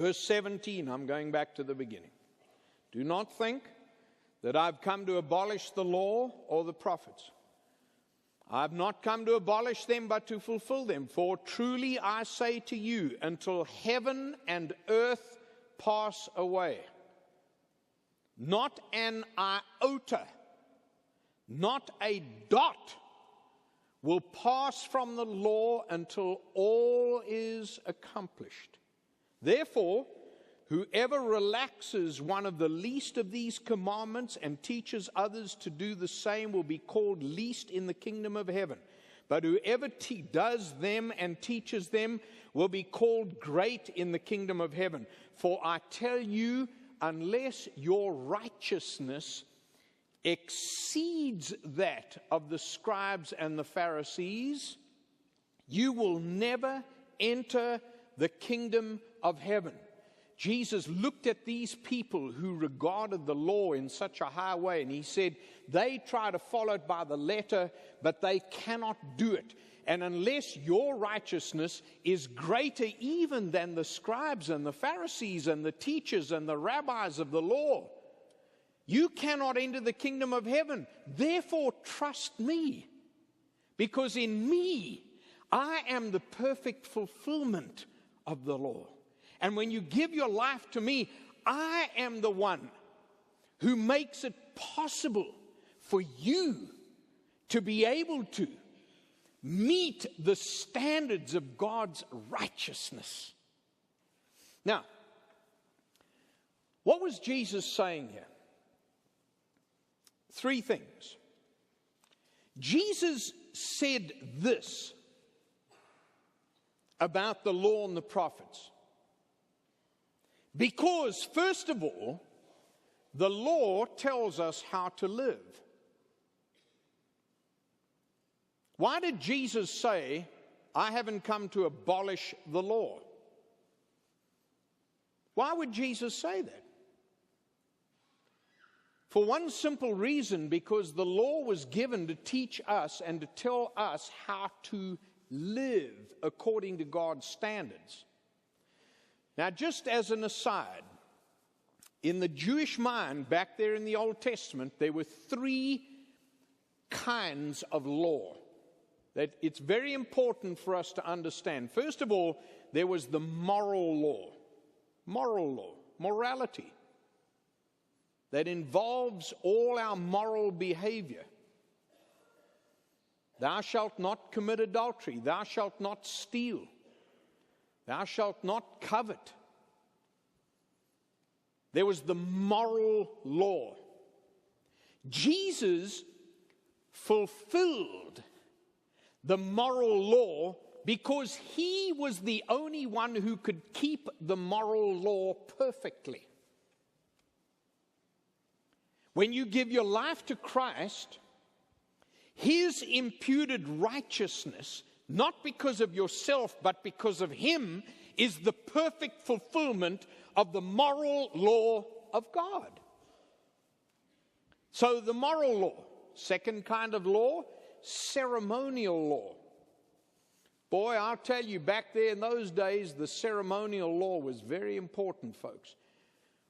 Verse 17, I'm going back to the beginning. Do not think that I've come to abolish the law or the prophets. I've not come to abolish them, but to fulfill them. For truly I say to you, until heaven and earth pass away, not an iota, not a dot will pass from the law until all is accomplished. Therefore, whoever relaxes one of the least of these commandments and teaches others to do the same will be called least in the kingdom of heaven. But whoever does them and teaches them will be called great in the kingdom of heaven. For I tell you, unless your righteousness exceeds that of the scribes and the Pharisees, you will never enter the kingdom of heaven. Jesus looked at these people who regarded the law in such a high way, and he said, they try to follow it by the letter, but they cannot do it. And unless your righteousness is greater even than the scribes and the Pharisees and the teachers and the rabbis of the law, you cannot enter the kingdom of heaven. Therefore, trust me, because in me, I am the perfect fulfillment of the law. And when you give your life to me, I am the one who makes it possible for you to be able to meet the standards of God's righteousness. Now, what was Jesus saying here? Three things. Jesus said this about the law and the prophets. Because, first of all, the law tells us how to live. Why did Jesus say, I haven't come to abolish the law? Why would Jesus say that? For one simple reason, because the law was given to teach us and to tell us how to live according to God's standards. Now, just as an aside, in the Jewish mind, back there in the Old Testament, there were three kinds of law that it's very important for us to understand. First of all, there was the moral law, morality, that involves all our moral behavior. Thou shalt not commit adultery. Thou shalt not steal. Thou shalt not covet. There was the moral law. Jesus fulfilled the moral law because he was the only one who could keep the moral law perfectly. When you give your life to Christ, his imputed righteousness, not because of yourself, but because of him, is the perfect fulfillment of the moral law of God. So the moral law, second kind of law, ceremonial law. Boy, I'll tell you, back there in those days, the ceremonial law was very important, folks.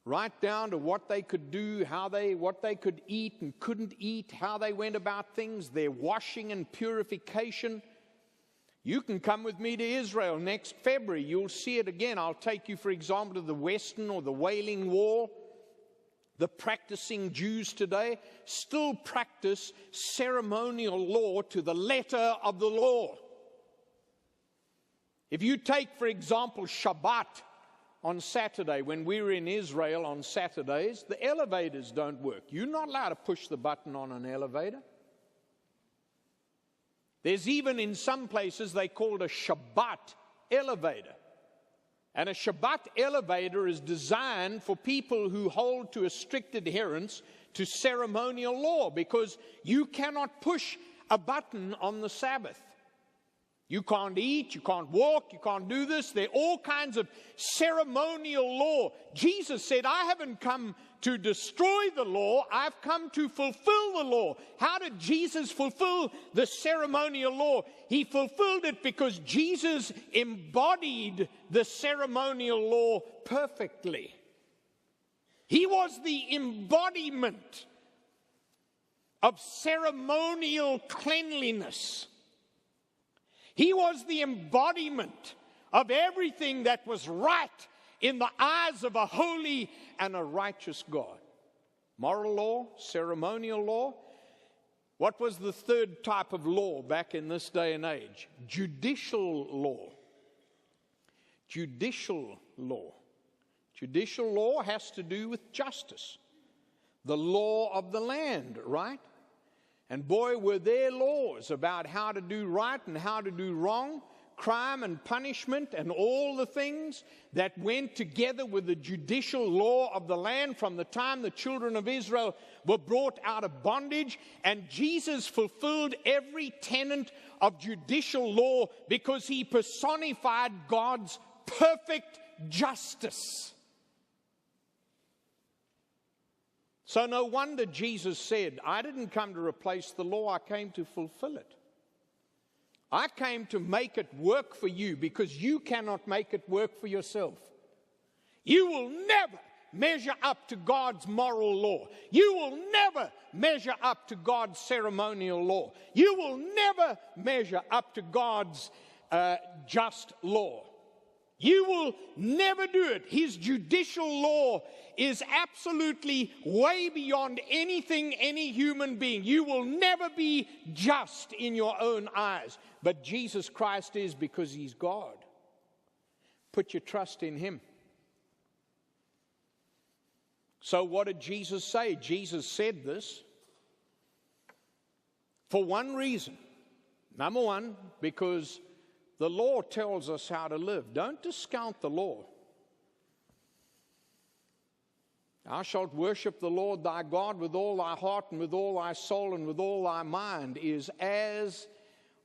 Right down to what they could do, what they could eat and couldn't eat, how they went about things, their washing and purification. You can come with me to Israel next February. You'll see it again. I'll take you, for example, to the Western or the Wailing Wall. The practicing Jews today still practice ceremonial law to the letter of the law. If you take, for example, Shabbat on Saturday, when we were in Israel on Saturdays, the elevators don't work. You're not allowed to push the button on an elevator. There's even in some places they call it a Shabbat elevator. And a Shabbat elevator is designed for people who hold to a strict adherence to ceremonial law, because you cannot push a button on the Sabbath. You can't eat, you can't walk, you can't do this. There are all kinds of ceremonial law. Jesus said, I haven't come to destroy the law, I've come to fulfill the law. How did Jesus fulfill the ceremonial law? He fulfilled it because Jesus embodied the ceremonial law perfectly. He was the embodiment of ceremonial cleanliness. He was the embodiment of everything that was right in the eyes of a holy and a righteous God. Moral law, ceremonial law. What was the third type of law back in this day and age? Judicial law. Judicial law. Judicial law has to do with justice. The law of the land, right? And boy, were there laws about how to do right and how to do wrong, crime and punishment and all the things that went together with the judicial law of the land from the time the children of Israel were brought out of bondage. And Jesus fulfilled every tenet of judicial law because he personified God's perfect justice. So no wonder Jesus said, I didn't come to replace the law, I came to fulfill it. I came to make it work for you because you cannot make it work for yourself. You will never measure up to God's moral law. You will never measure up to God's ceremonial law. You will never measure up to God's just law. You will never do it. His judicial law is absolutely way beyond anything any human being. You will never be just in your own eyes. But Jesus Christ is, because he's God. Put your trust in him. So what did Jesus say? Jesus said this for one reason. Number one, because the law tells us how to live. Don't discount the law. Thou shalt worship the Lord thy God with all thy heart and with all thy soul and with all thy mind is as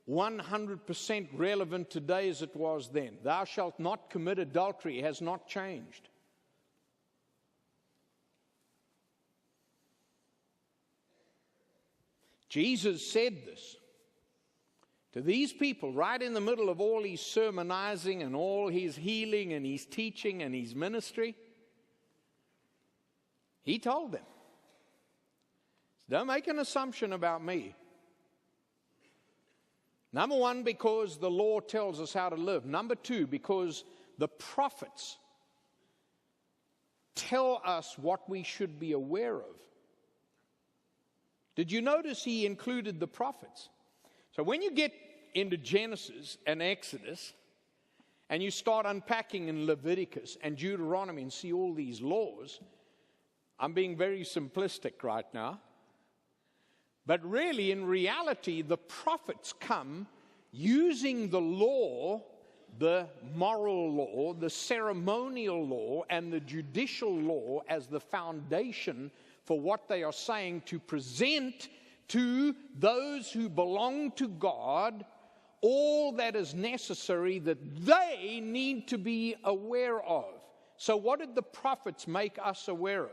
100% relevant today as it was then. Thou shalt not commit adultery has not changed. Jesus said this to these people right in the middle of all his sermonizing and all his healing and his teaching and his ministry. He told them, don't make an assumption about me. Number one, because the law tells us how to live. Number two, because the prophets tell us what we should be aware of. Did you notice he included the prophets? So when you get into Genesis and Exodus, and you start unpacking in Leviticus and Deuteronomy and see all these laws, I'm being very simplistic right now, but really in reality the prophets come using the law, the moral law, the ceremonial law, and the judicial law as the foundation for what they are saying to present to those who belong to God all that is necessary that they need to be aware of. So what did the prophets make us aware of?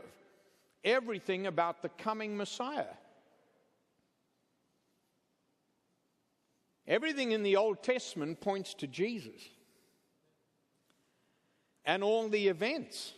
Everything about the coming Messiah. Everything in the Old Testament points to Jesus. And all the events